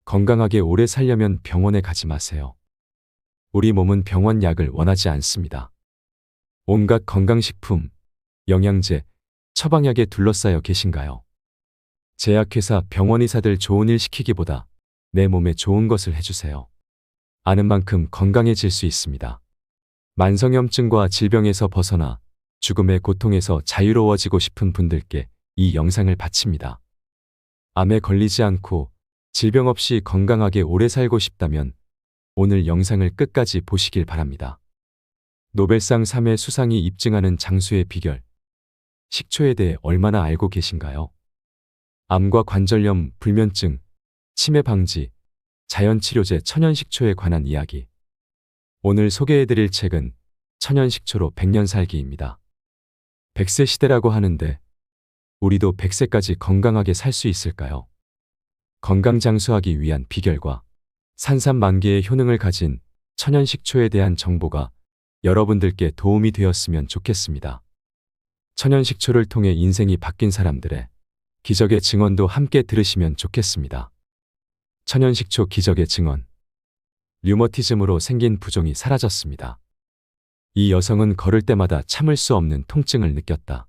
건강하게 오래 살려면 병원에 가지 마세요. 우리 몸은 병원 약을 원하지 않습니다. 온갖 건강식품, 영양제, 처방약에 둘러싸여 계신가요? 제약회사 병원 의사들 좋은 일 시키기보다 내 몸에 좋은 것을 해주세요. 아는 만큼 건강해질 수 있습니다. 만성염증과 질병에서 벗어나 죽음의 고통에서 자유로워지고 싶은 분들께 이 영상을 바칩니다. 암에 걸리지 않고 질병 없이 건강하게 오래 살고 싶다면 오늘 영상을 끝까지 보시길 바랍니다. 노벨상 3회 수상이 입증하는 장수의 비결. 식초에 대해 얼마나 알고 계신가요? 암과 관절염, 불면증, 치매 방지, 자연치료제 천연식초에 관한 이야기. 오늘 소개해드릴 책은 천연식초로 100년 살기입니다. 100세 시대라고 하는데 우리도 100세까지 건강하게 살 수 있을까요? 건강 장수하기 위한 비결과 산산만개의 효능을 가진 천연식초에 대한 정보가 여러분들께 도움이 되었으면 좋겠습니다. 천연식초를 통해 인생이 바뀐 사람들의 기적의 증언도 함께 들으시면 좋겠습니다. 천연식초 기적의 증언. 류머티즘으로 생긴 부종이 사라졌습니다. 이 여성은 걸을 때마다 참을 수 없는 통증을 느꼈다.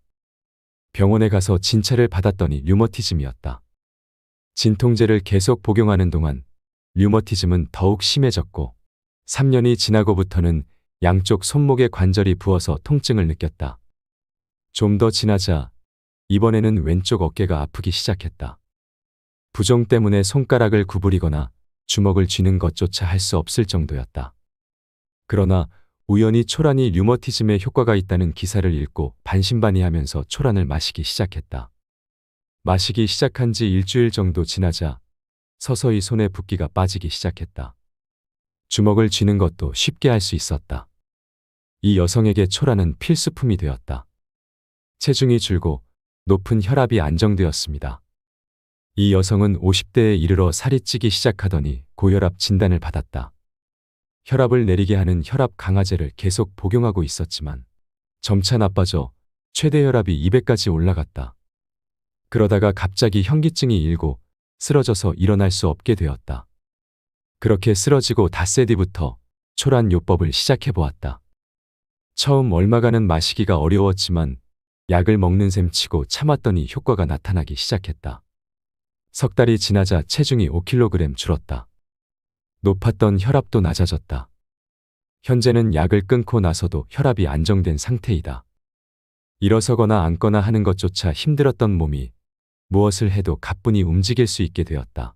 병원에 가서 진찰을 받았더니 류머티즘이었다. 진통제를 계속 복용하는 동안 류머티즘은 더욱 심해졌고 3년이 지나고부터는 양쪽 손목의 관절이 부어서 통증을 느꼈다. 좀 더 지나자 이번에는 왼쪽 어깨가 아프기 시작했다. 부종 때문에 손가락을 구부리거나 주먹을 쥐는 것조차 할 수 없을 정도였다. 그러나 우연히 초란이 류머티즘에 효과가 있다는 기사를 읽고 반신반의하면서 초란을 마시기 시작했다. 마시기 시작한 지 일주일 정도 지나자 서서히 손에 붓기가 빠지기 시작했다. 주먹을 쥐는 것도 쉽게 할 수 있었다. 이 여성에게 초란은 필수품이 되었다. 체중이 줄고 높은 혈압이 안정되었습니다. 이 여성은 50대에 이르러 살이 찌기 시작하더니 고혈압 진단을 받았다. 혈압을 내리게 하는 혈압 강화제를 계속 복용하고 있었지만 점차 나빠져 최대 혈압이 200까지 올라갔다. 그러다가 갑자기 현기증이 일고 쓰러져서 일어날 수 없게 되었다. 그렇게 쓰러지고 닷새 뒤부터 초란 요법을 시작해 보았다. 처음 얼마간은 마시기가 어려웠지만 약을 먹는 셈 치고 참았더니 효과가 나타나기 시작했다. 석 달이 지나자 체중이 5kg 줄었다. 높았던 혈압도 낮아졌다. 현재는 약을 끊고 나서도 혈압이 안정된 상태이다. 일어서거나 앉거나 하는 것조차 힘들었던 몸이 무엇을 해도 가뿐히 움직일 수 있게 되었다.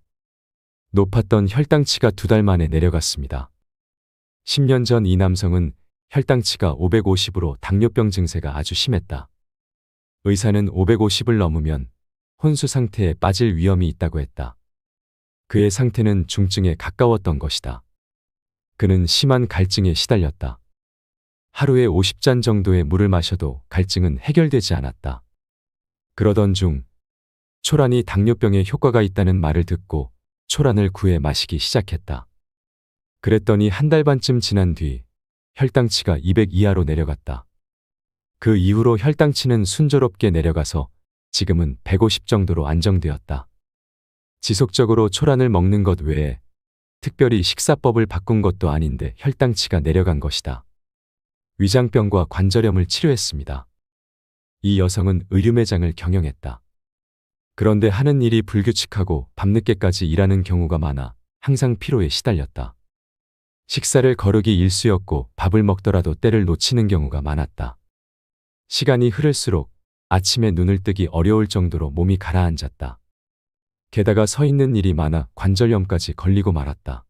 높았던 혈당치가 2달 만에 내려갔습니다. 10년 전 이 남성은 혈당치가 550으로 당뇨병 증세가 아주 심했다. 의사는 550을 넘으면 혼수 상태에 빠질 위험이 있다고 했다. 그의 상태는 중증에 가까웠던 것이다. 그는 심한 갈증에 시달렸다. 하루에 50잔 정도의 물을 마셔도 갈증은 해결되지 않았다. 그러던 중 초란이 당뇨병에 효과가 있다는 말을 듣고 초란을 구해 마시기 시작했다. 그랬더니 한 달 반쯤 지난 뒤 혈당치가 200 이하로 내려갔다. 그 이후로 혈당치는 순조롭게 내려가서 지금은 150 정도로 안정되었다. 지속적으로 초란을 먹는 것 외에 특별히 식사법을 바꾼 것도 아닌데 혈당치가 내려간 것이다. 위장병과 관절염을 치료했습니다. 이 여성은 의류 매장을 경영했다. 그런데 하는 일이 불규칙하고 밤늦게까지 일하는 경우가 많아 항상 피로에 시달렸다. 식사를 거르기 일쑤였고 밥을 먹더라도 때를 놓치는 경우가 많았다. 시간이 흐를수록 아침에 눈을 뜨기 어려울 정도로 몸이 가라앉았다. 게다가 서 있는 일이 많아 관절염까지 걸리고 말았다.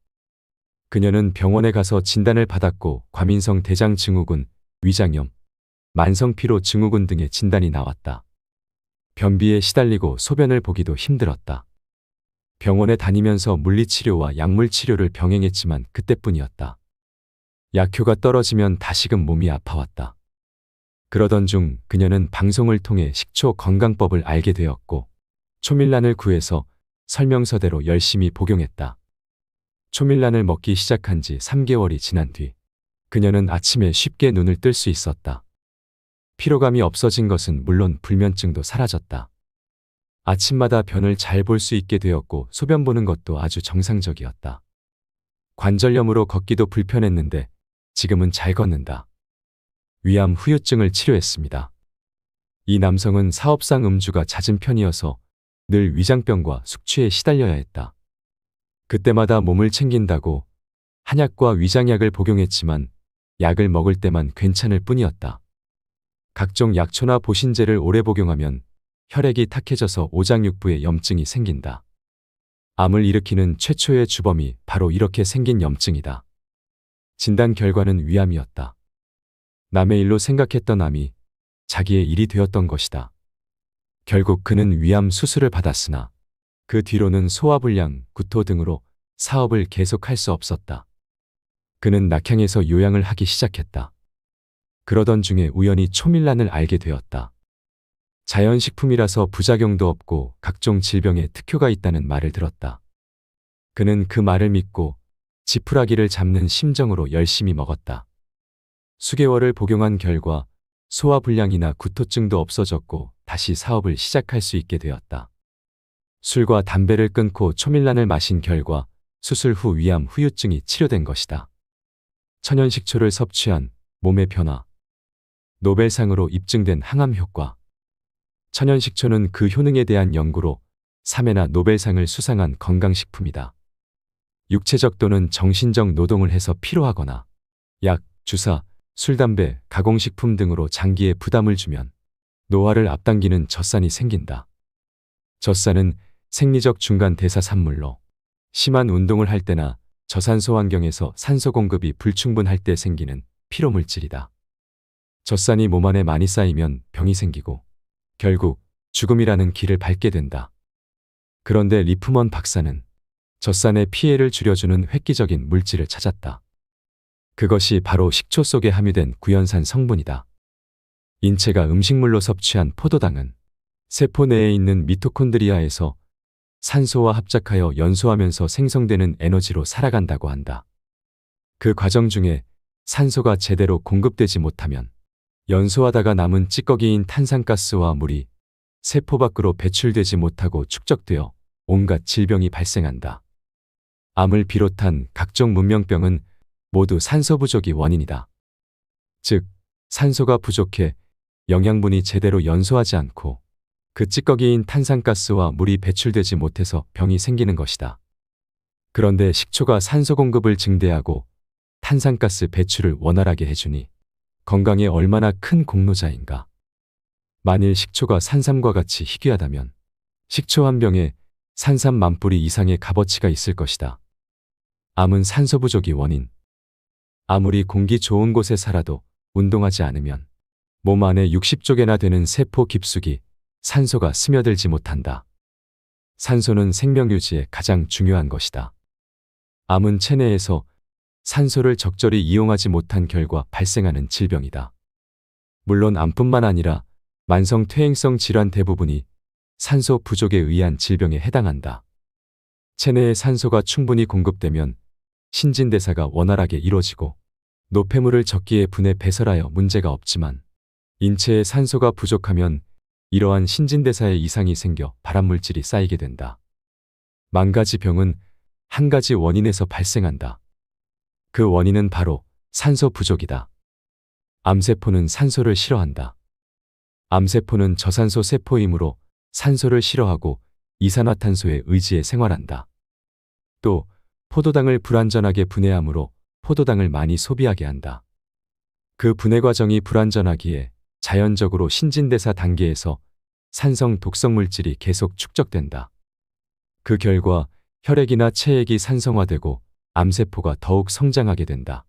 그녀는 병원에 가서 진단을 받았고 과민성 대장 증후군, 위장염, 만성피로 증후군 등의 진단이 나왔다. 변비에 시달리고 소변을 보기도 힘들었다. 병원에 다니면서 물리치료와 약물치료를 병행했지만 그때뿐이었다. 약효가 떨어지면 다시금 몸이 아파왔다. 그러던 중 그녀는 방송을 통해 식초 건강법을 알게 되었고 초밀란을 구해서 설명서대로 열심히 복용했다. 초밀란을 먹기 시작한 지 3개월이 지난 뒤 그녀는 아침에 쉽게 눈을 뜰 수 있었다. 피로감이 없어진 것은 물론 불면증도 사라졌다. 아침마다 변을 잘 볼 수 있게 되었고 소변 보는 것도 아주 정상적이었다. 관절염으로 걷기도 불편했는데 지금은 잘 걷는다. 위암 후유증을 치료했습니다. 이 남성은 사업상 음주가 잦은 편이어서 늘 위장병과 숙취에 시달려야 했다. 그때마다 몸을 챙긴다고 한약과 위장약을 복용했지만 약을 먹을 때만 괜찮을 뿐이었다. 각종 약초나 보신제를 오래 복용하면 혈액이 탁해져서 오장육부에 염증이 생긴다. 암을 일으키는 최초의 주범이 바로 이렇게 생긴 염증이다. 진단 결과는 위암이었다. 남의 일로 생각했던 암이 자기의 일이 되었던 것이다. 결국 그는 위암 수술을 받았으나 그 뒤로는 소화불량, 구토 등으로 사업을 계속할 수 없었다. 그는 낙향에서 요양을 하기 시작했다. 그러던 중에 우연히 초밀란을 알게 되었다. 자연식품이라서 부작용도 없고 각종 질병에 특효가 있다는 말을 들었다. 그는 그 말을 믿고 지푸라기를 잡는 심정으로 열심히 먹었다. 수개월을 복용한 결과 소화불량이나 구토증도 없어졌고 다시 사업을 시작할 수 있게 되었다. 술과 담배를 끊고 초밀란을 마신 결과 수술 후 위암 후유증이 치료된 것이다. 천연식초를 섭취한 몸의 변화. 노벨상으로 입증된 항암 효과. 천연식초는 그 효능에 대한 연구로 3회나 노벨상을 수상한 건강식품이다. 육체적 또는 정신적 노동을 해서 피로하거나 약, 주사, 술, 담배, 가공식품 등으로 장기에 부담을 주면 노화를 앞당기는 젖산이 생긴다. 젖산은 생리적 중간 대사 산물로 심한 운동을 할 때나 저산소 환경에서 산소 공급이 불충분할 때 생기는 피로물질이다. 젖산이 몸 안에 많이 쌓이면 병이 생기고 결국 죽음이라는 길을 밟게 된다. 그런데 리프먼 박사는 젖산의 피해를 줄여주는 획기적인 물질을 찾았다. 그것이 바로 식초 속에 함유된 구연산 성분이다. 인체가 음식물로 섭취한 포도당은 세포 내에 있는 미토콘드리아에서 산소와 합작하여 연소하면서 생성되는 에너지로 살아간다고 한다. 그 과정 중에 산소가 제대로 공급되지 못하면 연소하다가 남은 찌꺼기인 탄산가스와 물이 세포 밖으로 배출되지 못하고 축적되어 온갖 질병이 발생한다. 암을 비롯한 각종 문명병은 모두 산소 부족이 원인이다. 즉, 산소가 부족해 영양분이 제대로 연소하지 않고 그 찌꺼기인 탄산가스와 물이 배출되지 못해서 병이 생기는 것이다. 그런데 식초가 산소 공급을 증대하고 탄산가스 배출을 원활하게 해주니 건강에 얼마나 큰 공로자인가. 만일 식초가 산삼과 같이 희귀하다면 식초 한 병에 산삼 10,000뿌리 이상의 값어치가 있을 것이다. 암은 산소 부족이 원인. 아무리 공기 좋은 곳에 살아도 운동하지 않으면 몸 안에 60쪽이나 되는 세포 깊숙이 산소가 스며들지 못한다. 산소는 생명 유지에 가장 중요한 것이다. 암은 체내에서 산소를 적절히 이용하지 못한 결과 발생하는 질병이다. 물론 암뿐만 아니라 만성 퇴행성 질환 대부분이 산소 부족에 의한 질병에 해당한다. 체내에 산소가 충분히 공급되면 신진대사가 원활하게 이루어지고 노폐물을 적기에 분해 배설하여 문제가 없지만 인체에 산소가 부족하면 이러한 신진대사에 이상이 생겨 발암물질이 쌓이게 된다. 만가지 병은 한 가지 원인에서 발생한다. 그 원인은 바로 산소 부족이다. 암세포는 산소를 싫어한다. 암세포는 저산소 세포이므로 산소를 싫어하고 이산화탄소에 의지해 생활한다. 또 포도당을 불완전하게 분해하므로 포도당을 많이 소비하게 한다. 그 분해 과정이 불완전하기에 자연적으로 신진대사 단계에서 산성 독성 물질이 계속 축적된다. 그 결과 혈액이나 체액이 산성화되고 암세포가 더욱 성장하게 된다.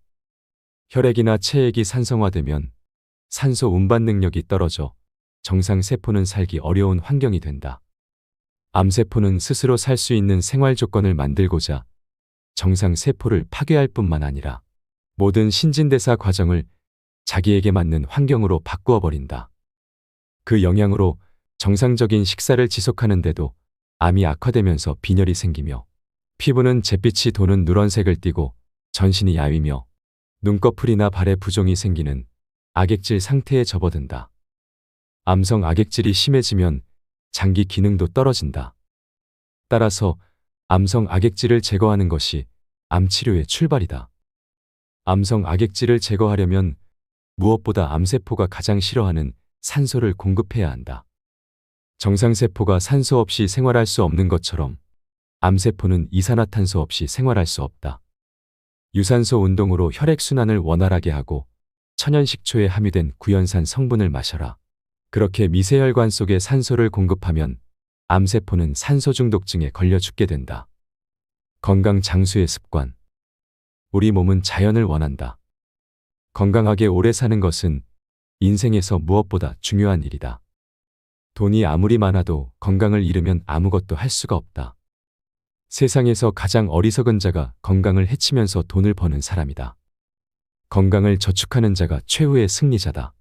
혈액이나 체액이 산성화되면 산소 운반 능력이 떨어져 정상 세포는 살기 어려운 환경이 된다. 암세포는 스스로 살 수 있는 생활 조건을 만들고자 정상 세포를 파괴할 뿐만 아니라 모든 신진대사 과정을 자기에게 맞는 환경으로 바꾸어 버린다. 그 영향으로 정상적인 식사를 지속하는데도 암이 악화되면서 빈혈이 생기며 피부는 잿빛이 도는 누런색을 띠고 전신이 야위며 눈꺼풀이나 발에 부종이 생기는 악액질 상태에 접어든다. 암성 악액질이 심해지면 장기 기능도 떨어진다. 따라서 암성 악액질을 제거하는 것이 암 치료의 출발이다. 암성 악액질을 제거하려면 무엇보다 암세포가 가장 싫어하는 산소를 공급해야 한다. 정상세포가 산소 없이 생활할 수 없는 것처럼 암세포는 이산화탄소 없이 생활할 수 없다. 유산소 운동으로 혈액순환을 원활하게 하고 천연식초에 함유된 구연산 성분을 마셔라. 그렇게 미세혈관 속에 산소를 공급하면 암세포는 산소 중독증에 걸려 죽게 된다. 건강 장수의 습관. 우리 몸은 자연을 원한다. 건강하게 오래 사는 것은 인생에서 무엇보다 중요한 일이다. 돈이 아무리 많아도 건강을 잃으면 아무것도 할 수가 없다. 세상에서 가장 어리석은 자가 건강을 해치면서 돈을 버는 사람이다. 건강을 저축하는 자가 최후의 승리자다.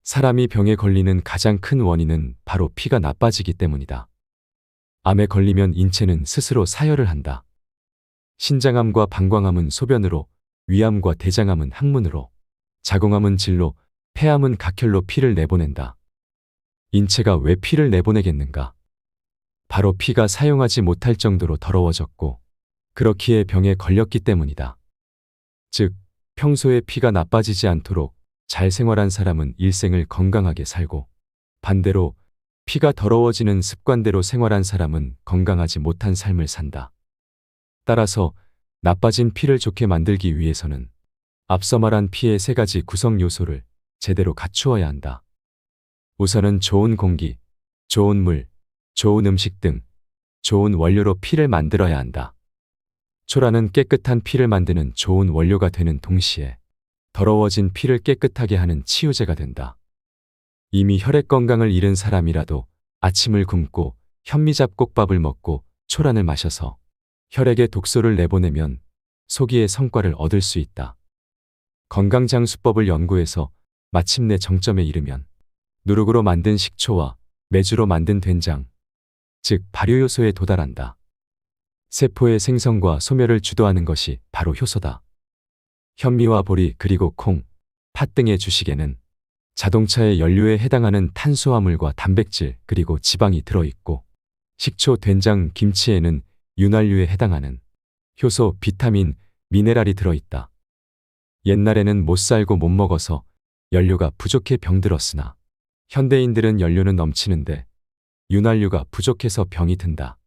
사람이 병에 걸리는 가장 큰 원인은 바로 피가 나빠지기 때문이다. 암에 걸리면 인체는 스스로 사혈을 한다. 신장암과 방광암은 소변으로, 위암과 대장암은 항문으로, 자궁암은 질로, 폐암은 각혈로 피를 내보낸다. 인체가 왜 피를 내보내겠는가? 바로 피가 사용하지 못할 정도로 더러워졌고 그렇기에 병에 걸렸기 때문이다. 즉, 평소에 피가 나빠지지 않도록 잘 생활한 사람은 일생을 건강하게 살고 반대로 피가 더러워지는 습관대로 생활한 사람은 건강하지 못한 삶을 산다. 따라서 나빠진 피를 좋게 만들기 위해서는 앞서 말한 피의 3가지 구성 요소를 제대로 갖추어야 한다. 우선은 좋은 공기, 좋은 물, 좋은 음식 등 좋은 원료로 피를 만들어야 한다. 초라는 깨끗한 피를 만드는 좋은 원료가 되는 동시에 더러워진 피를 깨끗하게 하는 치유제가 된다. 이미 혈액 건강을 잃은 사람이라도 아침을 굶고 현미잡곡밥을 먹고 초란을 마셔서 혈액에 독소를 내보내면 소기의 성과를 얻을 수 있다. 건강장수법을 연구해서 마침내 정점에 이르면 누룩으로 만든 식초와 메주로 만든 된장, 즉 발효요소에 도달한다. 세포의 생성과 소멸을 주도하는 것이 바로 효소다. 현미와 보리 그리고 콩, 팥 등의 주식에는 자동차의 연료에 해당하는 탄수화물과 단백질 그리고 지방이 들어있고 식초, 된장, 김치에는 윤활유에 해당하는 효소, 비타민, 미네랄이 들어있다. 옛날에는 못 살고 못 먹어서 연료가 부족해 병들었으나 현대인들은 연료는 넘치는데 윤활유가 부족해서 병이 든다.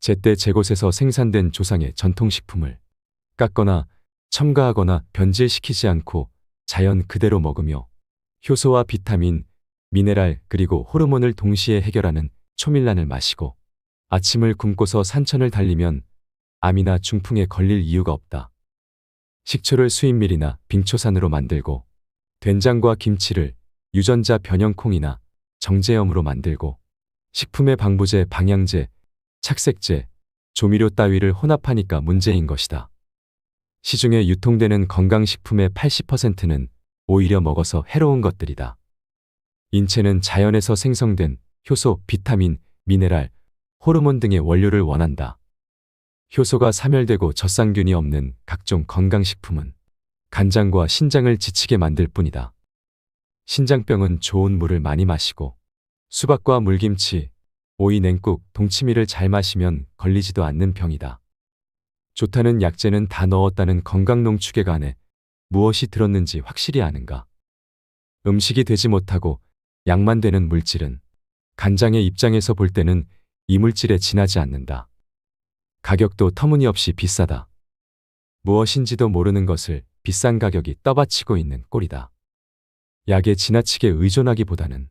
제때 제곳에서 생산된 조상의 전통식품을 깎거나 첨가하거나 변질시키지 않고 자연 그대로 먹으며 효소와 비타민, 미네랄 그리고 호르몬을 동시에 해결하는 초밀란을 마시고 아침을 굶고서 산천을 달리면 암이나 중풍에 걸릴 이유가 없다. 식초를 수인밀이나 빙초산으로 만들고 된장과 김치를 유전자 변형콩이나 정제염으로 만들고 식품의 방부제, 방향제, 착색제, 조미료 따위를 혼합하니까 문제인 것이다. 시중에 유통되는 건강식품의 80%는 오히려 먹어서 해로운 것들이다. 인체는 자연에서 생성된 효소, 비타민, 미네랄, 호르몬 등의 원료를 원한다. 효소가 사멸되고 젖상균이 없는 각종 건강식품은 간장과 신장을 지치게 만들 뿐이다. 신장병은 좋은 물을 많이 마시고 수박과 물김치, 오이, 냉국, 동치미를 잘 마시면 걸리지도 않는 병이다. 좋다는 약재는 다 넣었다는 건강농축액 안에 무엇이 들었는지 확실히 아는가? 음식이 되지 못하고 약만 되는 물질은 간장의 입장에서 볼 때는 이물질에 지나지 않는다. 가격도 터무니없이 비싸다. 무엇인지도 모르는 것을 비싼 가격이 떠받치고 있는 꼴이다. 약에 지나치게 의존하기보다는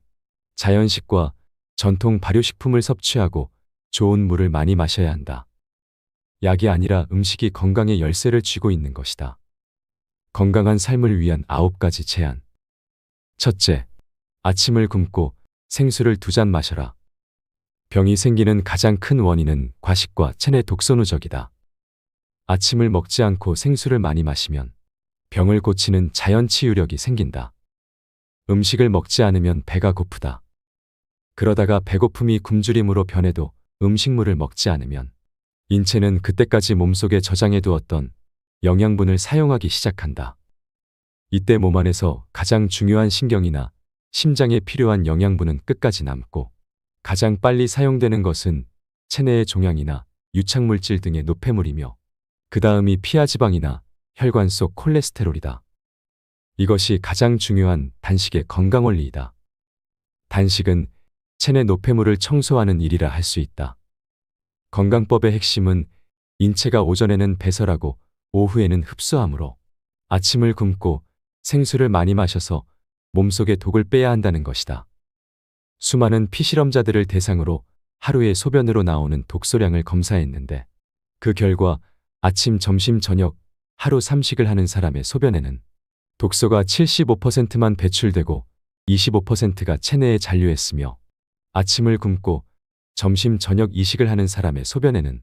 자연식과 전통 발효식품을 섭취하고 좋은 물을 많이 마셔야 한다. 약이 아니라 음식이 건강의 열쇠를 쥐고 있는 것이다. 건강한 삶을 위한 9가지 제안. 첫째, 아침을 굶고 생수를 2잔 마셔라. 병이 생기는 가장 큰 원인은 과식과 체내 독소 누적이다. 아침을 먹지 않고 생수를 많이 마시면 병을 고치는 자연 치유력이 생긴다. 음식을 먹지 않으면 배가 고프다. 그러다가 배고픔이 굶주림으로 변해도 음식물을 먹지 않으면 인체는 그때까지 몸속에 저장해 두었던 영양분을 사용하기 시작한다. 이때 몸 안에서 가장 중요한 신경이나 심장에 필요한 영양분은 끝까지 남고 가장 빨리 사용되는 것은 체내의 종양이나 유착물질 등의 노폐물이며 그 다음이 피하지방이나 혈관 속 콜레스테롤이다. 이것이 가장 중요한 단식의 건강 원리이다. 단식은 체내 노폐물을 청소하는 일이라 할 수 있다. 건강법의 핵심은 인체가 오전에는 배설하고 오후에는 흡수하므로 아침을 굶고 생수를 많이 마셔서 몸속의 독을 빼야 한다는 것이다. 수많은 피실험자들을 대상으로 하루의 소변으로 나오는 독소량을 검사했는데 그 결과 아침, 점심, 저녁 하루 3식을 하는 사람의 소변에는 독소가 75%만 배출되고 25%가 체내에 잔류했으며 아침을 굶고 점심, 저녁 이식을 하는 사람의 소변에는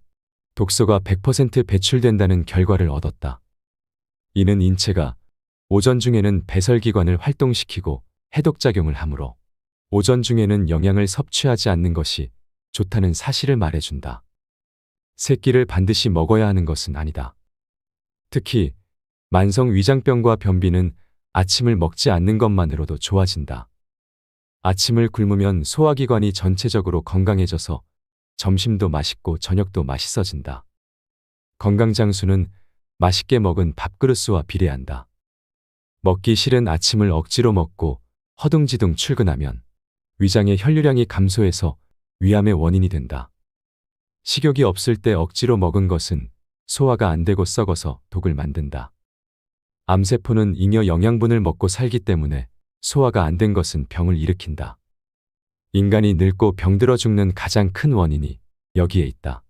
독소가 100% 배출된다는 결과를 얻었다. 이는 인체가 오전 중에는 배설기관을 활동시키고 해독작용을 하므로 오전 중에는 영양을 섭취하지 않는 것이 좋다는 사실을 말해준다. 세 끼를 반드시 먹어야 하는 것은 아니다. 특히 만성 위장병과 변비는 아침을 먹지 않는 것만으로도 좋아진다. 아침을 굶으면 소화기관이 전체적으로 건강해져서 점심도 맛있고 저녁도 맛있어진다. 건강장수는 맛있게 먹은 밥그릇수와 비례한다. 먹기 싫은 아침을 억지로 먹고 허둥지둥 출근하면 위장의 혈류량이 감소해서 위암의 원인이 된다. 식욕이 없을 때 억지로 먹은 것은 소화가 안 되고 썩어서 독을 만든다. 암세포는 잉여 영양분을 먹고 살기 때문에 소화가 안 된 것은 병을 일으킨다. 인간이 늙고 병들어 죽는 가장 큰 원인이 여기에 있다.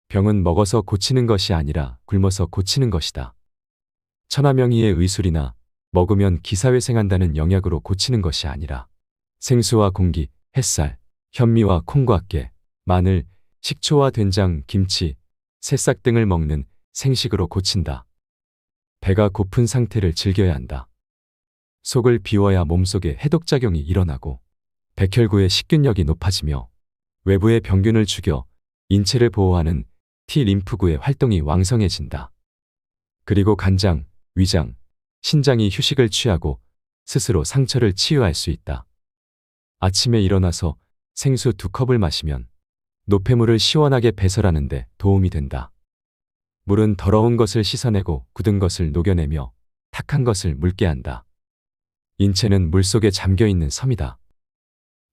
병은 먹어서 고치는 것이 아니라 굶어서 고치는 것이다. 천하명의의 의술이나 먹으면 기사회생한다는 영약으로 고치는 것이 아니라 생수와 공기, 햇살, 현미와 콩과 깨, 마늘, 식초와 된장, 김치, 새싹 등을 먹는 생식으로 고친다. 배가 고픈 상태를 즐겨야 한다. 속을 비워야 몸속에 해독작용이 일어나고 백혈구의 식균력이 높아지며 외부의 병균을 죽여 인체를 보호하는 T림프구의 활동이 왕성해진다. 그리고 간장, 위장, 신장이 휴식을 취하고 스스로 상처를 치유할 수 있다. 아침에 일어나서 생수 2컵을 마시면 노폐물을 시원하게 배설하는 데 도움이 된다. 물은 더러운 것을 씻어내고 굳은 것을 녹여내며 탁한 것을 묽게 한다. 인체는 물속에 잠겨있는 섬이다.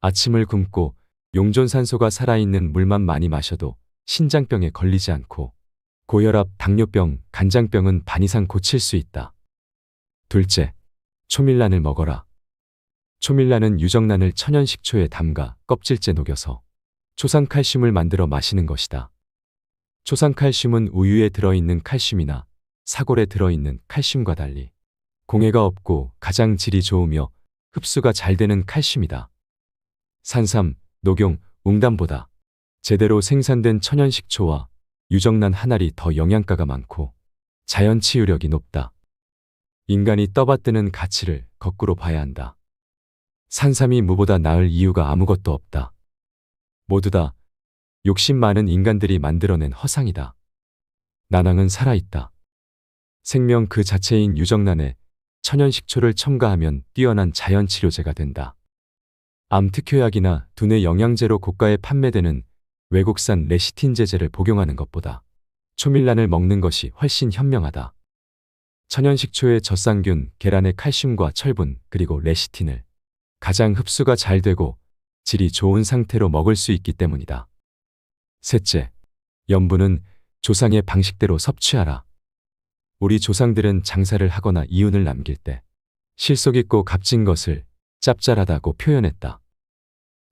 아침을 굶고 용존산소가 살아있는 물만 많이 마셔도 신장병에 걸리지 않고 고혈압, 당뇨병, 간장병은 반 이상 고칠 수 있다. 둘째, 초밀란을 먹어라. 초밀란은 유정란을 천연식초에 담가 껍질째 녹여서 초산칼슘을 만들어 마시는 것이다. 초산칼슘은 우유에 들어있는 칼슘이나 사골에 들어있는 칼슘과 달리 공해가 없고 가장 질이 좋으며 흡수가 잘 되는 칼슘이다. 산삼, 녹용, 웅담보다 제대로 생산된 천연식초와 유정란 한 알이 더 영양가가 많고 자연 치유력이 높다. 인간이 떠받드는 가치를 거꾸로 봐야 한다. 산삼이 무보다 나을 이유가 아무것도 없다. 모두 다 욕심 많은 인간들이 만들어낸 허상이다. 난황은 살아있다. 생명 그 자체인 유정란에 천연식초를 첨가하면 뛰어난 자연치료제가 된다. 암 특효약이나 두뇌 영양제로 고가에 판매되는 외국산 레시틴 제제를 복용하는 것보다 초밀란을 먹는 것이 훨씬 현명하다. 천연식초의 젖산균, 계란의 칼슘과 철분, 그리고 레시틴을 가장 흡수가 잘 되고 질이 좋은 상태로 먹을 수 있기 때문이다. 셋째, 염분은 조상의 방식대로 섭취하라. 우리 조상들은 장사를 하거나 이윤을 남길 때 실속 있고 값진 것을 짭짤하다고 표현했다.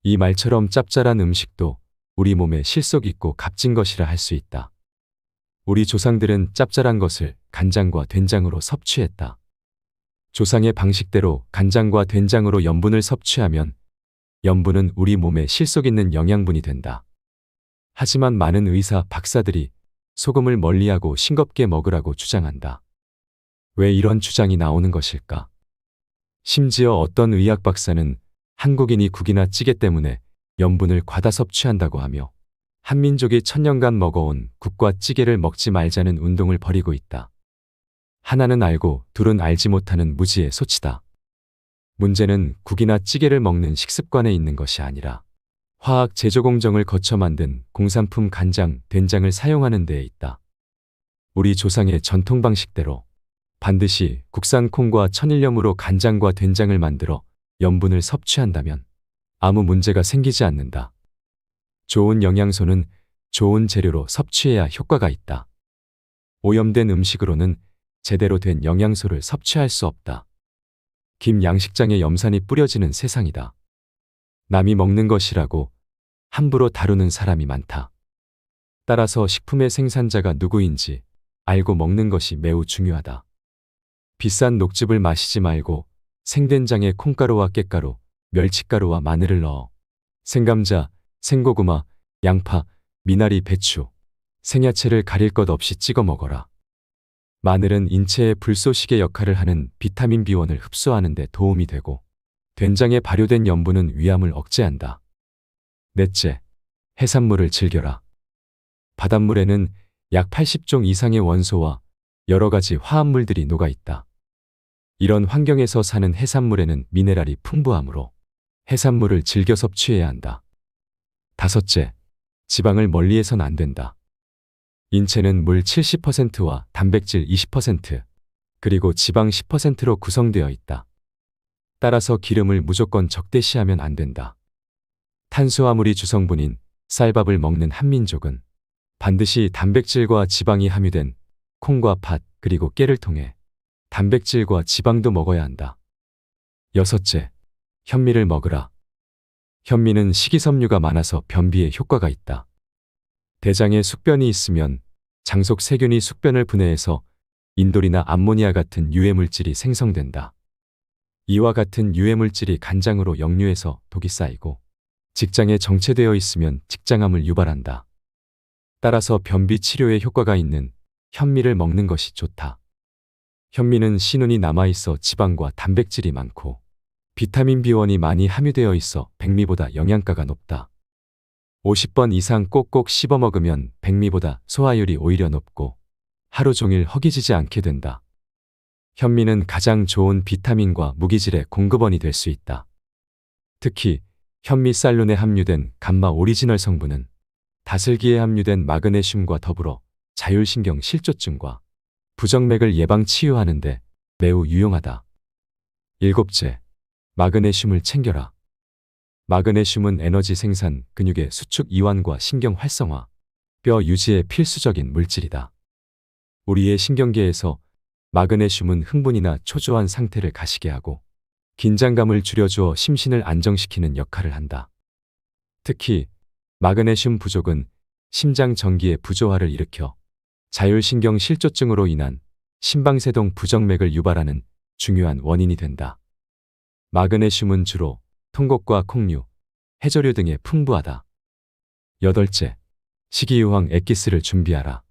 이 말처럼 짭짤한 음식도 우리 몸에 실속 있고 값진 것이라 할 수 있다. 우리 조상들은 짭짤한 것을 간장과 된장으로 섭취했다. 조상의 방식대로 간장과 된장으로 염분을 섭취하면 염분은 우리 몸에 실속 있는 영양분이 된다. 하지만 많은 의사, 박사들이 소금을 멀리하고 싱겁게 먹으라고 주장한다. 왜 이런 주장이 나오는 것일까? 심지어 어떤 의학 박사는 한국인이 국이나 찌개 때문에 염분을 과다 섭취한다고 하며 한민족이 천년간 먹어온 국과 찌개를 먹지 말자는 운동을 벌이고 있다. 하나는 알고 둘은 알지 못하는 무지의 소치다. 문제는 국이나 찌개를 먹는 식습관에 있는 것이 아니라 화학 제조 공정을 거쳐 만든 공산품 간장, 된장을 사용하는 데에 있다. 우리 조상의 전통 방식대로 반드시 국산 콩과 천일염으로 간장과 된장을 만들어 염분을 섭취한다면 아무 문제가 생기지 않는다. 좋은 영양소는 좋은 재료로 섭취해야 효과가 있다. 오염된 음식으로는 제대로 된 영양소를 섭취할 수 없다. 김 양식장에 염산이 뿌려지는 세상이다. 남이 먹는 것이라고 함부로 다루는 사람이 많다. 따라서 식품의 생산자가 누구인지 알고 먹는 것이 매우 중요하다. 비싼 녹즙을 마시지 말고 생된장에 콩가루와 깻가루, 멸치가루와 마늘을 넣어 생감자, 생고구마, 양파, 미나리, 배추, 생야채를 가릴 것 없이 찍어 먹어라. 마늘은 인체의 불쏘시개 역할을 하는 비타민 B1을 흡수하는 데 도움이 되고 된장에 발효된 염분은 위암을 억제한다. 넷째, 해산물을 즐겨라. 바닷물에는 약 80종 이상의 원소와 여러 가지 화합물들이 녹아 있다. 이런 환경에서 사는 해산물에는 미네랄이 풍부하므로 해산물을 즐겨 섭취해야 한다. 다섯째, 지방을 멀리해선 안 된다. 인체는 물 70%와 단백질 20%, 그리고 지방 10%로 구성되어 있다. 따라서 기름을 무조건 적대시하면 안 된다. 탄수화물이 주성분인 쌀밥을 먹는 한민족은 반드시 단백질과 지방이 함유된 콩과 팥 그리고 깨를 통해 단백질과 지방도 먹어야 한다. 여섯째, 현미를 먹으라. 현미는 식이섬유가 많아서 변비에 효과가 있다. 대장에 숙변이 있으면 장속 세균이 숙변을 분해해서 인돌이나 암모니아 같은 유해물질이 생성된다. 이와 같은 유해물질이 간장으로 역류해서 독이 쌓이고 직장에 정체되어 있으면 직장암을 유발한다. 따라서 변비 치료에 효과가 있는 현미를 먹는 것이 좋다. 현미는 신운이 남아있어 지방과 단백질이 많고 비타민 B1이 많이 함유되어 있어 백미보다 영양가가 높다. 50번 이상 꼭꼭 씹어 먹으면 백미보다 소화율이 오히려 높고 하루 종일 허기지지 않게 된다. 현미는 가장 좋은 비타민과 무기질의 공급원이 될 수 있다. 특히 현미쌀룬에 함유된 감마 오리지널 성분은 다슬기에 함유된 마그네슘과 더불어 자율신경 실조증과 부정맥을 예방 치유하는 데 매우 유용하다. 일곱째, 마그네슘을 챙겨라. 마그네슘은 에너지 생산, 근육의 수축 이완과 신경 활성화, 뼈 유지에 필수적인 물질이다. 우리의 신경계에서 마그네슘은 흥분이나 초조한 상태를 가시게 하고 긴장감을 줄여주어 심신을 안정시키는 역할을 한다. 특히 마그네슘 부족은 심장 전기의 부조화를 일으켜 자율신경 실조증으로 인한 심방세동 부정맥을 유발하는 중요한 원인이 된다. 마그네슘은 주로 통곡과 콩류, 해조류 등에 풍부하다. 여덟째, 식이유황 액기스를 준비하라.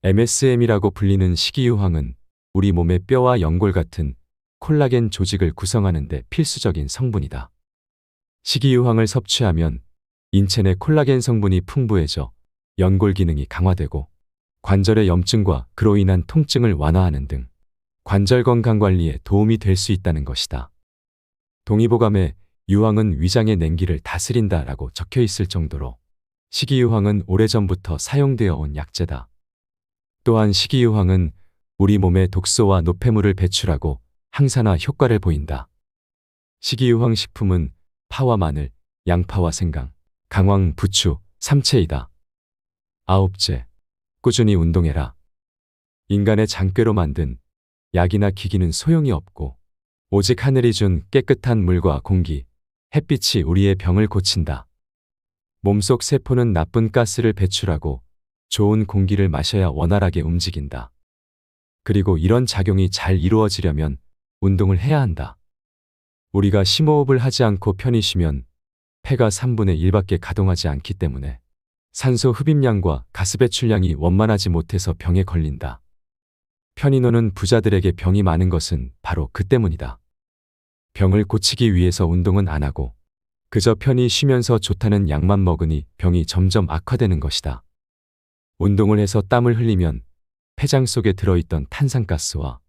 MSM이라고 불리는 식이유황은 우리 몸의 뼈와 연골 같은 콜라겐 조직을 구성하는 데 필수적인 성분이다. 식이유황을 섭취하면 인체 내 콜라겐 성분이 풍부해져 연골 기능이 강화되고 관절의 염증과 그로 인한 통증을 완화하는 등 관절 건강 관리에 도움이 될 수 있다는 것이다. 동의보감에 유황은 위장의 냉기를 다스린다라고 적혀 있을 정도로 식이유황은 오래전부터 사용되어 온 약재다. 또한 식이유황은 우리 몸의 독소와 노폐물을 배출하고 항산화 효과를 보인다. 식이유황 식품은 파와 마늘, 양파와 생강, 강황, 부추, 삼채이다. 아홉째, 꾸준히 운동해라. 인간의 장꾀로 만든 약이나 기기는 소용이 없고 오직 하늘이 준 깨끗한 물과 공기, 햇빛이 우리의 병을 고친다. 몸속 세포는 나쁜 가스를 배출하고 좋은 공기를 마셔야 원활하게 움직인다. 그리고 이런 작용이 잘 이루어지려면 운동을 해야 한다. 우리가 심호흡을 하지 않고 편히 쉬면 폐가 3분의 1밖에 가동하지 않기 때문에 산소 흡입량과 가스 배출량이 원만하지 못해서 병에 걸린다. 편히 노는 부자들에게 병이 많은 것은 바로 그 때문이다. 병을 고치기 위해서 운동은 안 하고 그저 편히 쉬면서 좋다는 약만 먹으니 병이 점점 악화되는 것이다. 운동을 해서 땀을 흘리면 폐장 속에 들어있던 탄산가스와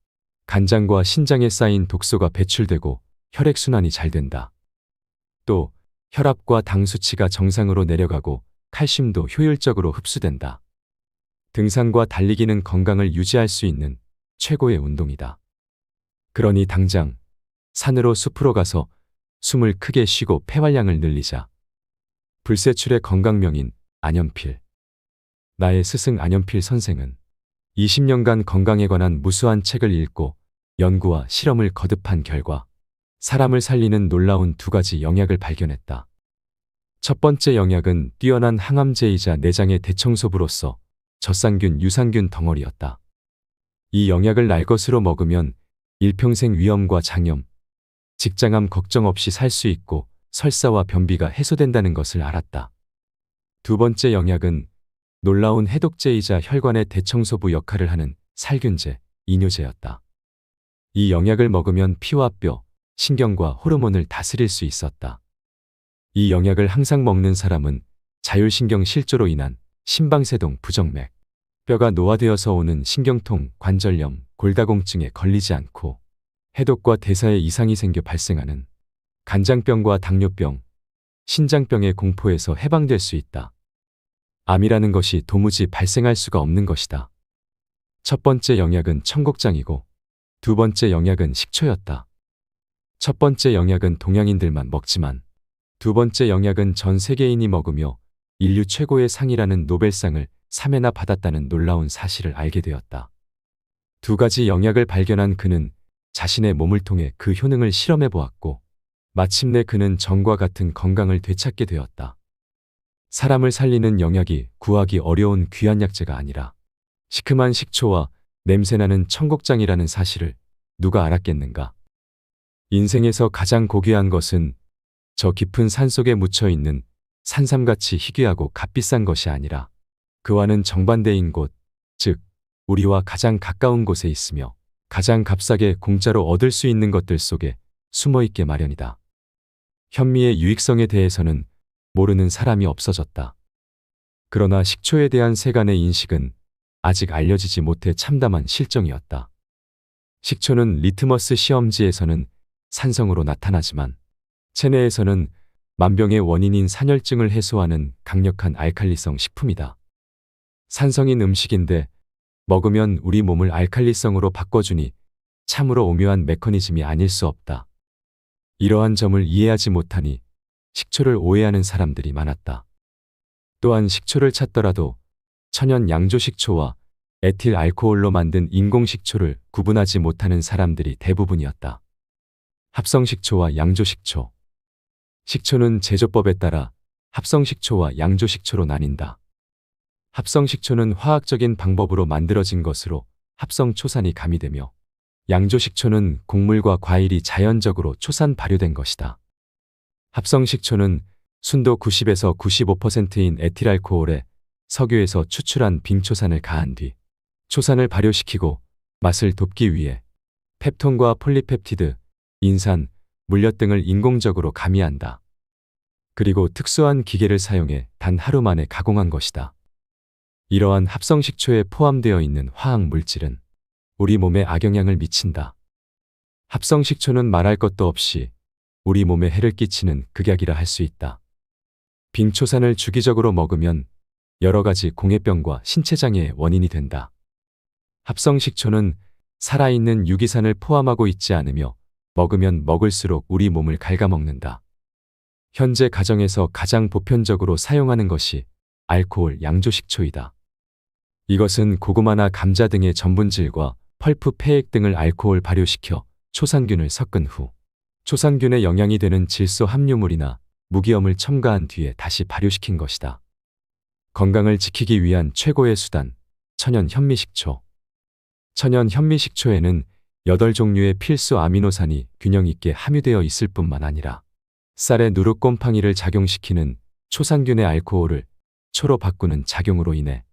간장과 신장에 쌓인 독소가 배출되고 혈액순환이 잘 된다. 또 혈압과 당 수치가 정상으로 내려가고 칼슘도 효율적으로 흡수된다. 등산과 달리기는 건강을 유지할 수 있는 최고의 운동이다. 그러니 당장 산으로 숲으로 가서 숨을 크게 쉬고 폐활량을 늘리자. 불세출의 건강명인 안현필. 나의 스승 안현필 선생은 20년간 건강에 관한 무수한 책을 읽고 연구와 실험을 거듭한 결과 사람을 살리는 놀라운 두 가지 영약을 발견했다. 첫 번째 영약은 뛰어난 항암제이자 내장의 대청소부로서 젖산균, 유산균 덩어리였다. 이 영약을 날 것으로 먹으면 일평생 위염과 장염, 직장암 걱정 없이 살 수 있고 설사와 변비가 해소된다는 것을 알았다. 두 번째 영약은 놀라운 해독제이자 혈관의 대청소부 역할을 하는 살균제, 이뇨제였다. 이 영약을 먹으면 피와 뼈, 신경과 호르몬을 다스릴 수 있었다. 이 영약을 항상 먹는 사람은 자율신경 실조로 인한 심방세동 부정맥, 뼈가 노화되어서 오는 신경통, 관절염, 골다공증에 걸리지 않고 해독과 대사에 이상이 생겨 발생하는 간장병과 당뇨병, 신장병의 공포에서 해방될 수 있다. 암이라는 것이 도무지 발생할 수가 없는 것이다. 첫 번째 영약은 청국장이고 두 번째 영약은 식초였다. 첫 번째 영약은 동양인들만 먹지만 두 번째 영약은 전 세계인이 먹으며 인류 최고의 상이라는 노벨상을 3회나 받았다는 놀라운 사실을 알게 되었다. 두 가지 영약을 발견한 그는 자신의 몸을 통해 그 효능을 실험해 보았고 마침내 그는 전과 같은 건강을 되찾게 되었다. 사람을 살리는 영약이 구하기 어려운 귀한 약재가 아니라 시큼한 식초와 냄새나는 청국장이라는 사실을 누가 알았겠는가? 인생에서 가장 고귀한 것은 저 깊은 산속에 묻혀있는 산삼같이 희귀하고 값비싼 것이 아니라 그와는 정반대인 곳, 즉 우리와 가장 가까운 곳에 있으며 가장 값싸게 공짜로 얻을 수 있는 것들 속에 숨어있게 마련이다. 현미의 유익성에 대해서는 모르는 사람이 없어졌다. 그러나 식초에 대한 세간의 인식은 아직 알려지지 못해 참담한 실정이었다. 식초는 리트머스 시험지에서는 산성으로 나타나지만 체내에서는 만병의 원인인 산혈증을 해소하는 강력한 알칼리성 식품이다. 산성인 음식인데 먹으면 우리 몸을 알칼리성으로 바꿔주니 참으로 오묘한 메커니즘이 아닐 수 없다. 이러한 점을 이해하지 못하니 식초를 오해하는 사람들이 많았다. 또한 식초를 찾더라도 천연 양조식초와 에틸 알코올로 만든 인공식초를 구분하지 못하는 사람들이 대부분이었다. 합성식초와 양조식초. 식초는 제조법에 따라 합성식초와 양조식초로 나뉜다. 합성식초는 화학적인 방법으로 만들어진 것으로 합성초산이 가미되며 양조식초는 곡물과 과일이 자연적으로 초산 발효된 것이다. 합성식초는 순도 90에서 95%인 에틸알코올에 석유에서 추출한 빙초산을 가한 뒤 초산을 발효시키고 맛을 돋기 위해 펩톤과 폴리펩티드, 인산, 물엿 등을 인공적으로 가미한다. 그리고 특수한 기계를 사용해 단 하루 만에 가공한 것이다. 이러한 합성식초에 포함되어 있는 화학 물질은 우리 몸에 악영향을 미친다. 합성식초는 말할 것도 없이 우리 몸에 해를 끼치는 극약이라 할 수 있다. 빙초산을 주기적으로 먹으면 여러 가지 공해병과 신체장애의 원인이 된다. 합성식초는 살아있는 유기산을 포함하고 있지 않으며 먹으면 먹을수록 우리 몸을 갉아먹는다. 현재 가정에서 가장 보편적으로 사용하는 것이 알코올 양조식초이다. 이것은 고구마나 감자 등의 전분질과 펄프 폐액 등을 알코올 발효시켜 초산균을 섞은 후 초산균에 영양이 되는 질소 함유물이나 무기염을 첨가한 뒤에 다시 발효시킨 것이다. 건강을 지키기 위한 최고의 수단, 천연 현미식초. 천연 현미식초에는 8종류의 필수 아미노산이 균형 있게 함유되어 있을 뿐만 아니라 쌀의 누룩곰팡이를 작용시키는 초산균의 알코올을 초로 바꾸는 작용으로 인해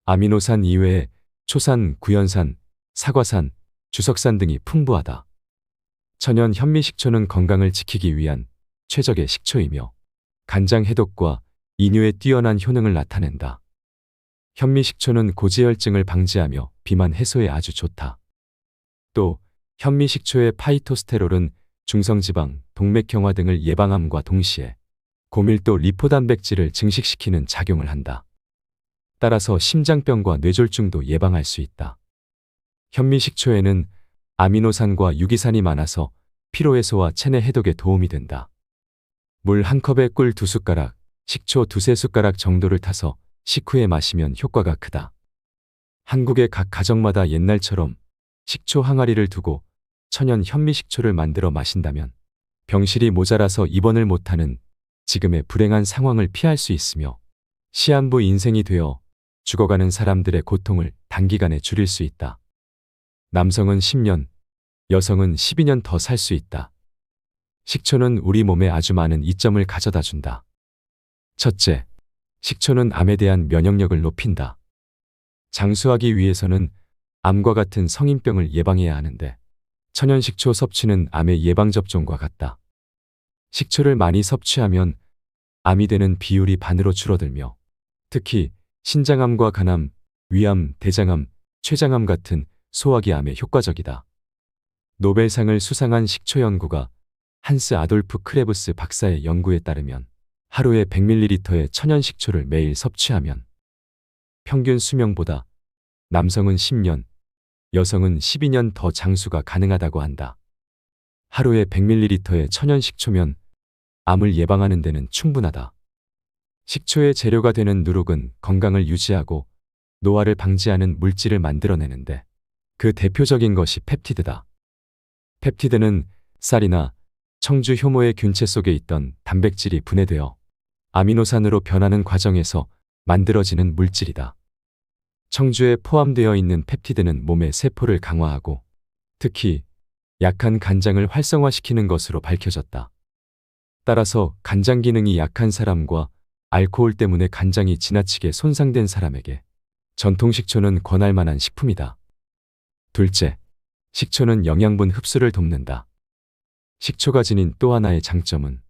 아미노산 이외에 초산, 구연산, 사과산, 주석산 등이 풍부하다. 천연 현미식초는 건강을 지키기 위한 최적의 식초이며 간장 해독과 이뇨에 뛰어난 효능을 나타낸다. 현미식초는 고지혈증을 방지하며 비만 해소에 아주 좋다. 또 현미식초의 파이토스테롤은 중성지방, 동맥경화 등을 예방함과 동시에 고밀도 리포단백질을 증식시키는 작용을 한다. 따라서 심장병과 뇌졸중도 예방할 수 있다. 현미식초에는 아미노산과 유기산이 많아서 피로해소와 체내 해독에 도움이 된다. 물 한 컵에 꿀 2숟가락, 식초 2~3숟가락 정도를 타서 식후에 마시면 효과가 크다. 한국의 각 가정마다 옛날처럼 식초 항아리를 두고 천연 현미식초를 만들어 마신다면 병실이 모자라서 입원을 못하는 지금의 불행한 상황을 피할 수 있으며 시한부 인생이 되어 죽어가는 사람들의 고통을 단기간에 줄일 수 있다. 남성은 10년, 여성은 12년 더 살 수 있다. 식초는 우리 몸에 아주 많은 이점을 가져다 준다. 첫째, 식초는 암에 대한 면역력을 높인다. 장수하기 위해서는 암과 같은 성인병을 예방해야 하는데 천연식초 섭취는 암의 예방접종과 같다. 식초를 많이 섭취하면 암이 되는 비율이 반으로 줄어들며 특히 신장암과 간암, 위암, 대장암, 췌장암 같은 소화기암에 효과적이다. 노벨상을 수상한 식초 연구가 한스 아돌프 크레브스 박사의 연구에 따르면 하루에 100ml의 천연식초를 매일 섭취하면 평균 수명보다 남성은 10년, 여성은 12년 더 장수가 가능하다고 한다. 하루에 100ml의 천연식초면 암을 예방하는 데는 충분하다. 식초의 재료가 되는 누룩은 건강을 유지하고 노화를 방지하는 물질을 만들어내는데 그 대표적인 것이 펩티드다. 펩티드는 쌀이나 청주 효모의 균체 속에 있던 단백질이 분해되어 아미노산으로 변하는 과정에서 만들어지는 물질이다. 청주에 포함되어 있는 펩티드는 몸의 세포를 강화하고 특히 약한 간장을 활성화시키는 것으로 밝혀졌다. 따라서 간장 기능이 약한 사람과 알코올 때문에 간장이 지나치게 손상된 사람에게 전통식초는 권할 만한 식품이다. 둘째, 식초는 영양분 흡수를 돕는다. 식초가 지닌 또 하나의 장점은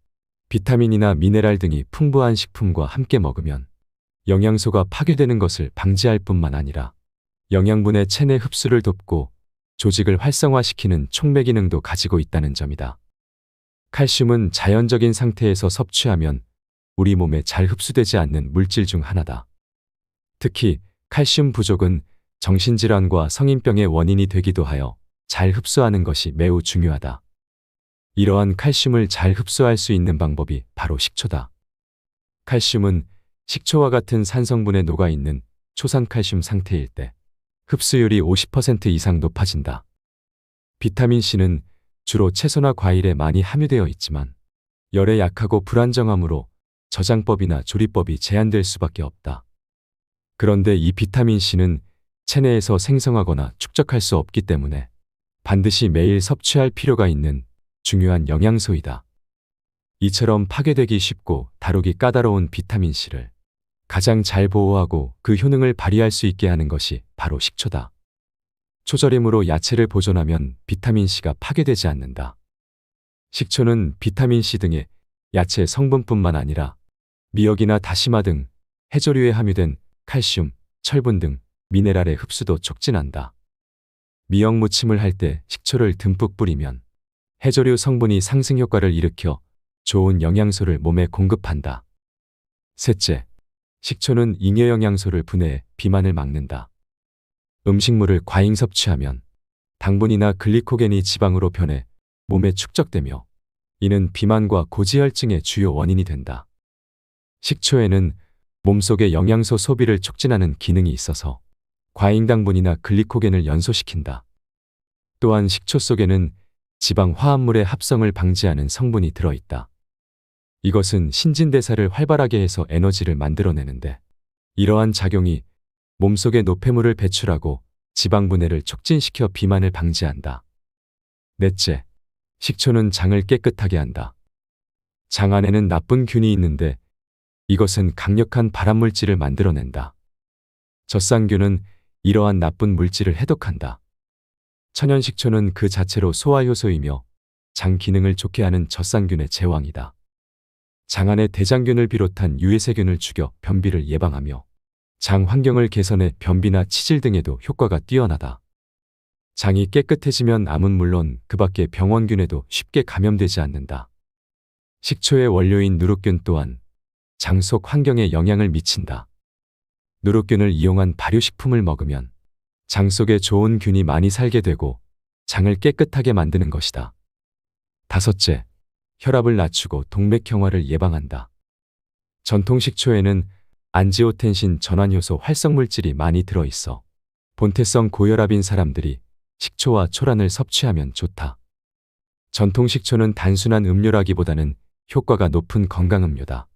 비타민이나 미네랄 등이 풍부한 식품과 함께 먹으면 영양소가 파괴되는 것을 방지할 뿐만 아니라 영양분의 체내 흡수를 돕고 조직을 활성화시키는 촉매 기능도 가지고 있다는 점이다. 칼슘은 자연적인 상태에서 섭취하면 우리 몸에 잘 흡수되지 않는 물질 중 하나다. 특히 칼슘 부족은 정신질환과 성인병의 원인이 되기도 하여 잘 흡수하는 것이 매우 중요하다. 이러한 칼슘을 잘 흡수할 수 있는 방법이 바로 식초다. 칼슘은 식초와 같은 산성분에 녹아있는 초산칼슘 상태일 때 흡수율이 50% 이상 높아진다. 비타민C는 주로 채소나 과일에 많이 함유되어 있지만 열에 약하고 불안정하므로 저장법이나 조리법이 제한될 수밖에 없다. 그런데 이 비타민C는 체내에서 생성하거나 축적할 수 없기 때문에 반드시 매일 섭취할 필요가 있는 중요한 영양소이다. 이처럼 파괴되기 쉽고 다루기 까다로운 비타민C를 가장 잘 보호하고 그 효능을 발휘할 수 있게 하는 것이 바로 식초다. 초절임으로 야채를 보존하면 비타민C가 파괴되지 않는다. 식초는 비타민C 등의 야채 성분뿐만 아니라 미역이나 다시마 등 해조류에 함유된 칼슘, 철분 등 미네랄의 흡수도 촉진한다. 미역 무침을 할 때 식초를 듬뿍 뿌리면 해조류 성분이 상승 효과를 일으켜 좋은 영양소를 몸에 공급한다. 셋째, 식초는 잉여 영양소를 분해해 비만을 막는다. 음식물을 과잉 섭취하면 당분이나 글리코겐이 지방으로 변해 몸에 축적되며 이는 비만과 고지혈증의 주요 원인이 된다. 식초에는 몸속의 영양소 소비를 촉진하는 기능이 있어서 과잉 당분이나 글리코겐을 연소시킨다. 또한 식초 속에는 지방 화합물의 합성을 방지하는 성분이 들어있다. 이것은 신진대사를 활발하게 해서 에너지를 만들어내는데 이러한 작용이 몸속의 노폐물을 배출하고 지방 분해를 촉진시켜 비만을 방지한다. 넷째, 식초는 장을 깨끗하게 한다. 장 안에는 나쁜 균이 있는데 이것은 강력한 발암물질을 만들어낸다. 젖산균은 이러한 나쁜 물질을 해독한다. 천연식초는 그 자체로 소화효소이며 장 기능을 좋게 하는 젖산균의 제왕이다. 장 안의 대장균을 비롯한 유해세균을 죽여 변비를 예방하며 장 환경을 개선해 변비나 치질 등에도 효과가 뛰어나다. 장이 깨끗해지면 암은 물론 그 밖의 병원균에도 쉽게 감염되지 않는다. 식초의 원료인 누룩균 또한 장 속 환경에 영향을 미친다. 누룩균을 이용한 발효식품을 먹으면 장 속에 좋은 균이 많이 살게 되고 장을 깨끗하게 만드는 것이다. 다섯째, 혈압을 낮추고 동맥경화를 예방한다. 전통 식초에는 안지오텐신 전환효소 활성물질이 많이 들어있어 본태성 고혈압인 사람들이 식초와 초란을 섭취하면 좋다. 전통 식초는 단순한 음료라기보다는 효과가 높은 건강음료다.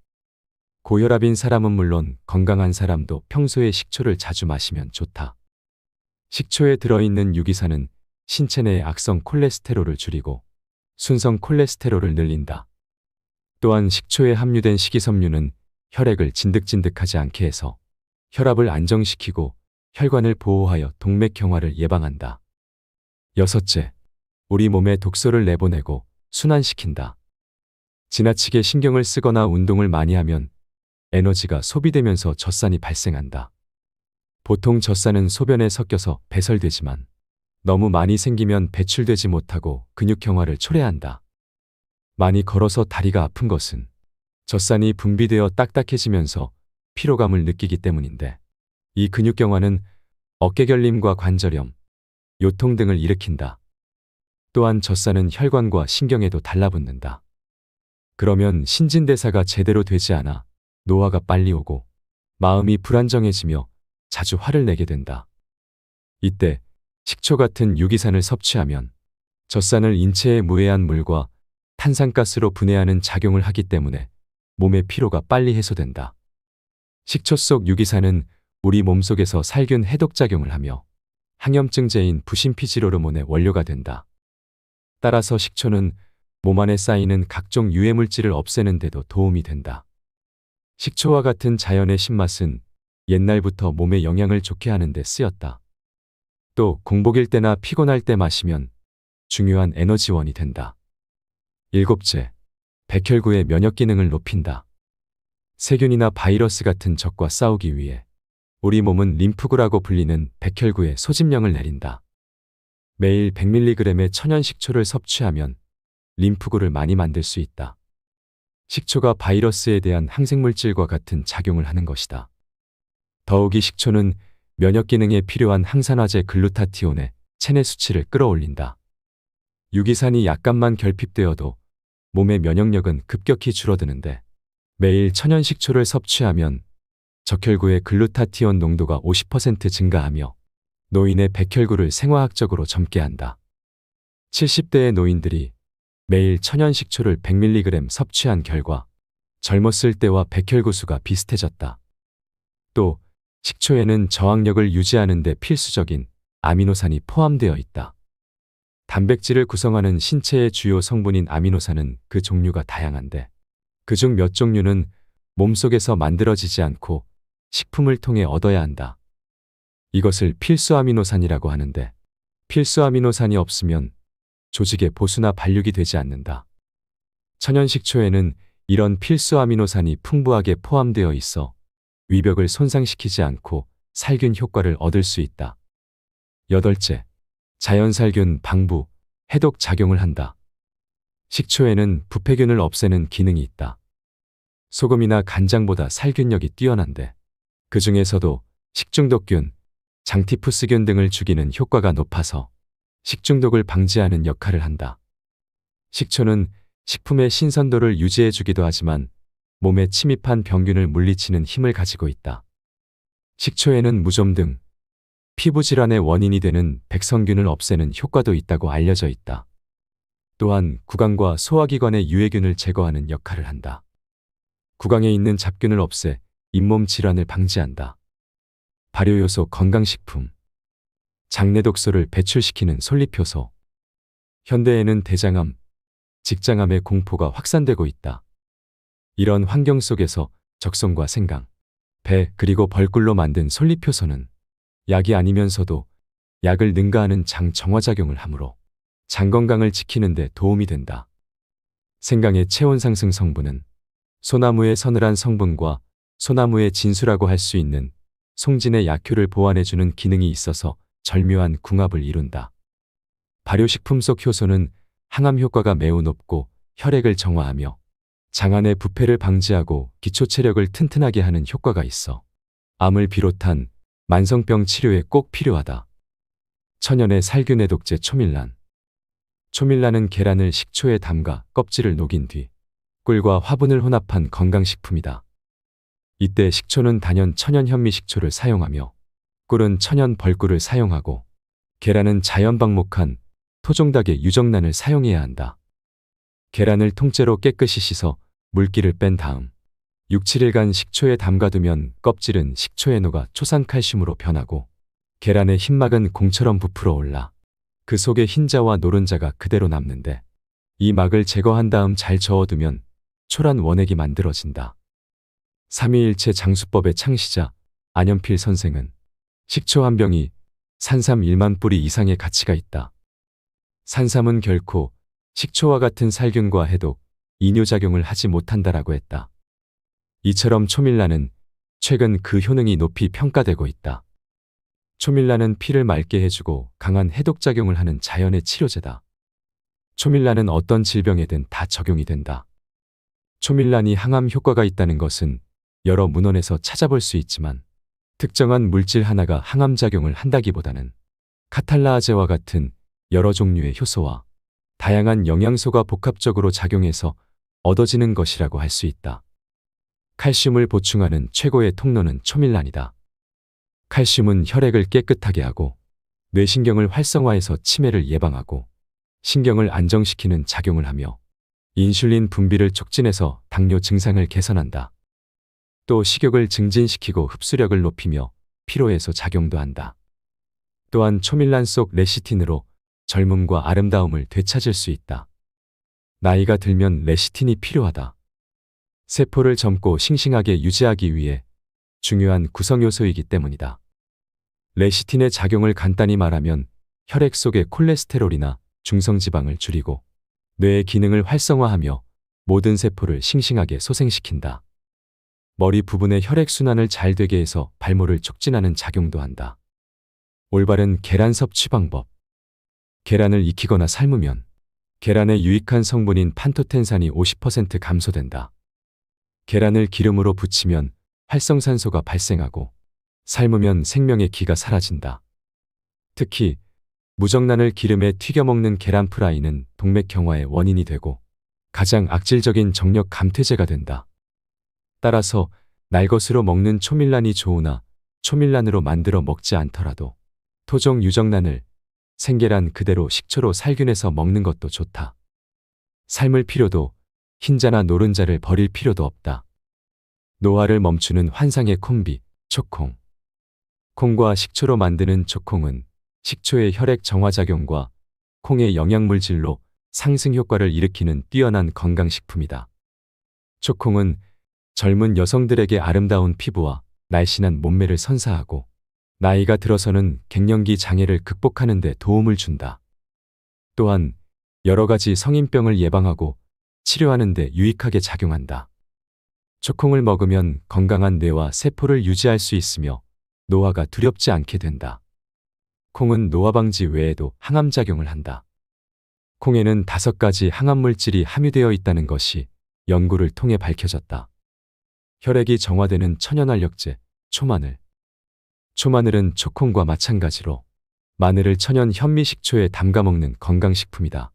고혈압인 사람은 물론 건강한 사람도 평소에 식초를 자주 마시면 좋다. 식초에 들어있는 유기산은 신체 내의 악성 콜레스테롤을 줄이고 순성 콜레스테롤을 늘린다. 또한 식초에 함유된 식이섬유는 혈액을 진득진득하지 않게 해서 혈압을 안정시키고 혈관을 보호하여 동맥경화를 예방한다. 여섯째, 우리 몸에 독소를 내보내고 순환시킨다. 지나치게 신경을 쓰거나 운동을 많이 하면 에너지가 소비되면서 젖산이 발생한다. 보통 젖산은 소변에 섞여서 배설되지만 너무 많이 생기면 배출되지 못하고 근육경화를 초래한다. 많이 걸어서 다리가 아픈 것은 젖산이 분비되어 딱딱해지면서 피로감을 느끼기 때문인데, 이 근육경화는 어깨결림과 관절염, 요통 등을 일으킨다. 또한 젖산은 혈관과 신경에도 달라붙는다. 그러면 신진대사가 제대로 되지 않아 노화가 빨리 오고 마음이 불안정해지며 자주 화를 내게 된다. 이때 식초 같은 유기산을 섭취하면 젖산을 인체의 무해한 물과 탄산가스로 분해하는 작용을 하기 때문에 몸의 피로가 빨리 해소된다. 식초 속 유기산은 우리 몸속에서 살균 해독작용을 하며 항염증제인 부신피지로르몬의 원료가 된다. 따라서 식초는 몸 안에 쌓이는 각종 유해물질을 없애는 데도 도움이 된다. 식초와 같은 자연의 신맛은 옛날부터 몸에 영양을 좋게 하는 데 쓰였다. 또 공복일 때나 피곤할 때 마시면 중요한 에너지원이 된다. 일곱째, 백혈구의 면역 기능을 높인다. 세균이나 바이러스 같은 적과 싸우기 위해 우리 몸은 림프구라고 불리는 백혈구에 소집령을 내린다. 매일 100mg의 천연 식초를 섭취하면 림프구를 많이 만들 수 있다. 식초가 바이러스에 대한 항생물질과 같은 작용을 하는 것이다. 더욱이 식초는 면역 기능에 필요한 항산화제 글루타티온의 체내 수치를 끌어올린다. 유기산이 약간만 결핍되어도 몸의 면역력은 급격히 줄어드는데, 매일 천연 식초를 섭취하면 적혈구의 글루타티온 농도가 50% 증가하며 노인의 백혈구를 생화학적으로 젊게 한다. 70대의 노인들이 매일 천연 식초를 100mg 섭취한 결과 젊었을 때와 백혈구 수가 비슷해졌다. 또 식초에는 저항력을 유지하는 데 필수적인 아미노산이 포함되어 있다. 단백질을 구성하는 신체의 주요 성분인 아미노산은 그 종류가 다양한데, 그중 몇 종류는 몸속에서 만들어지지 않고 식품을 통해 얻어야 한다. 이것을 필수 아미노산이라고 하는데, 필수 아미노산이 없으면 조직의 보수나 발육이 되지 않는다. 천연 식초에는 이런 필수 아미노산이 풍부하게 포함되어 있어 위벽을 손상시키지 않고 살균 효과를 얻을 수 있다. 여덟째, 자연살균 방부, 해독 작용을 한다. 식초에는 부패균을 없애는 기능이 있다. 소금이나 간장보다 살균력이 뛰어난데, 그 중에서도 식중독균, 장티푸스균 등을 죽이는 효과가 높아서 식중독을 방지하는 역할을 한다. 식초는 식품의 신선도를 유지해 주기도 하지만 몸에 침입한 병균을 물리치는 힘을 가지고 있다. 식초에는 무좀 등 피부질환의 원인이 되는 백성균을 없애는 효과도 있다고 알려져 있다. 또한 구강과 소화기관의 유해균을 제거하는 역할을 한다. 구강에 있는 잡균을 없애 잇몸 질환을 방지한다. 발효요소 건강식품, 장내 독소를 배출시키는 솔잎효소. 현대에는 대장암, 직장암의 공포가 확산되고 있다. 이런 환경 속에서 적성과 생강, 배 그리고 벌꿀로 만든 솔잎효소는 약이 아니면서도 약을 능가하는 장 정화작용을 하므로 장 건강을 지키는 데 도움이 된다. 생강의 체온 상승 성분은 소나무의 서늘한 성분과 소나무의 진수라고 할 수 있는 송진의 약효를 보완해주는 기능이 있어서 절묘한 궁합을 이룬다. 발효식품 속 효소는 항암 효과가 매우 높고 혈액을 정화하며 장안의 부패를 방지하고 기초 체력을 튼튼하게 하는 효과가 있어 암을 비롯한 만성병 치료에 꼭 필요하다. 천연의 살균 해독제 초밀란. 초밀란은 계란을 식초에 담가 껍질을 녹인 뒤 꿀과 화분을 혼합한 건강식품이다. 이때 식초는 단연 천연 현미 식초를 사용하며 꿀은 천연 벌꿀을 사용하고 계란은 자연 방목한 토종닭의 유정란을 사용해야 한다. 계란을 통째로 깨끗이 씻어 물기를 뺀 다음 6, 7일간 식초에 담가두면 껍질은 식초에 녹아 초산칼슘으로 변하고 계란의 흰막은 공처럼 부풀어 올라 그 속에 흰자와 노른자가 그대로 남는데 이 막을 제거한 다음 잘 저어두면 초란 원액이 만들어진다. 삼위일체 장수법의 창시자 안연필 선생은 식초 한 병이 산삼 1만 뿌리 이상의 가치가 있다. 산삼은 결코 식초와 같은 살균과 해독, 이뇨작용을 하지 못한다라고 했다. 이처럼 초밀란은 최근 그 효능이 높이 평가되고 있다. 초밀란은 피를 맑게 해주고 강한 해독작용을 하는 자연의 치료제다. 초밀란은 어떤 질병에든 다 적용이 된다. 초밀란이 항암 효과가 있다는 것은 여러 문헌에서 찾아볼 수 있지만 특정한 물질 하나가 항암작용을 한다기보다는 카탈라아제와 같은 여러 종류의 효소와 다양한 영양소가 복합적으로 작용해서 얻어지는 것이라고 할 수 있다. 칼슘을 보충하는 최고의 통로는 초밀란이다. 칼슘은 혈액을 깨끗하게 하고 뇌신경을 활성화해서 치매를 예방하고 신경을 안정시키는 작용을 하며 인슐린 분비를 촉진해서 당뇨 증상을 개선한다. 또 식욕을 증진시키고 흡수력을 높이며 피로 해소 작용도 한다. 또한 초밀란 속 레시틴으로 젊음과 아름다움을 되찾을 수 있다. 나이가 들면 레시틴이 필요하다. 세포를 젊고 싱싱하게 유지하기 위해 중요한 구성요소이기 때문이다. 레시틴의 작용을 간단히 말하면 혈액 속의 콜레스테롤이나 중성지방을 줄이고 뇌의 기능을 활성화하며 모든 세포를 싱싱하게 소생시킨다. 머리 부분의 혈액순환을 잘 되게 해서 발모를 촉진하는 작용도 한다. 올바른 계란 섭취 방법. 계란을 익히거나 삶으면 계란의 유익한 성분인 판토텐산이 50% 감소된다. 계란을 기름으로 부치면 활성산소가 발생하고 삶으면 생명의 기가 사라진다. 특히 무정란을 기름에 튀겨 먹는 계란 프라이는 동맥경화의 원인이 되고 가장 악질적인 정력 감퇴제가 된다. 따라서 날것으로 먹는 초밀란이 좋으나 초밀란으로 만들어 먹지 않더라도 토종 유정란을 생계란 그대로 식초로 살균해서 먹는 것도 좋다. 삶을 필요도 흰자나 노른자를 버릴 필요도 없다. 노화를 멈추는 환상의 콤비, 초콩. 콩과 식초로 만드는 초콩은 식초의 혈액 정화작용과 콩의 영양물질로 상승 효과를 일으키는 뛰어난 건강식품이다. 초콩은 젊은 여성들에게 아름다운 피부와 날씬한 몸매를 선사하고 나이가 들어서는 갱년기 장애를 극복하는 데 도움을 준다. 또한 여러 가지 성인병을 예방하고 치료하는 데 유익하게 작용한다. 초콩을 먹으면 건강한 뇌와 세포를 유지할 수 있으며 노화가 두렵지 않게 된다. 콩은 노화 방지 외에도 항암작용을 한다. 콩에는 5가지 항암물질이 함유되어 있다는 것이 연구를 통해 밝혀졌다. 혈액이 정화되는 천연활력제, 초마늘. 초마늘은 초콩과 마찬가지로 마늘을 천연 현미식초에 담가 먹는 건강식품이다.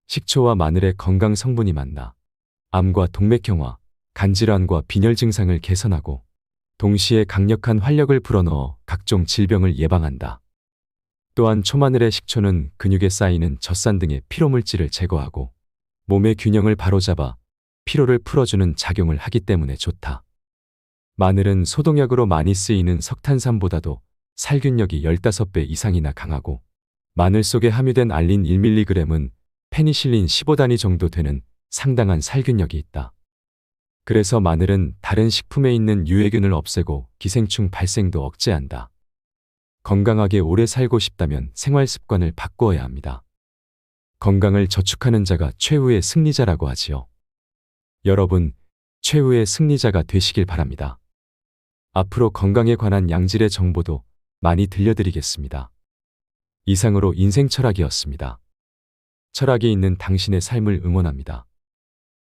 식초와 마늘의 건강 성분이 만나 암과 동맥경화, 간질환과 빈혈 증상을 개선하고 동시에 강력한 활력을 불어넣어 각종 질병을 예방한다. 또한 초마늘의 식초는 근육에 쌓이는 젖산 등의 피로물질을 제거하고 몸의 균형을 바로잡아 피로를 풀어주는 작용을 하기 때문에 좋다. 마늘은 소독약으로 많이 쓰이는 석탄산보다도 살균력이 15배 이상이나 강하고 마늘 속에 함유된 알린 1mg은 페니실린 15단위 정도 되는 상당한 살균력이 있다. 그래서 마늘은 다른 식품에 있는 유해균을 없애고 기생충 발생도 억제한다. 건강하게 오래 살고 싶다면 생활 습관을 바꾸어야 합니다. 건강을 저축하는 자가 최후의 승리자라고 하지요. 여러분, 최후의 승리자가 되시길 바랍니다. 앞으로 건강에 관한 양질의 정보도 많이 들려드리겠습니다. 이상으로 인생철학이었습니다. 철학이 있는 당신의 삶을 응원합니다.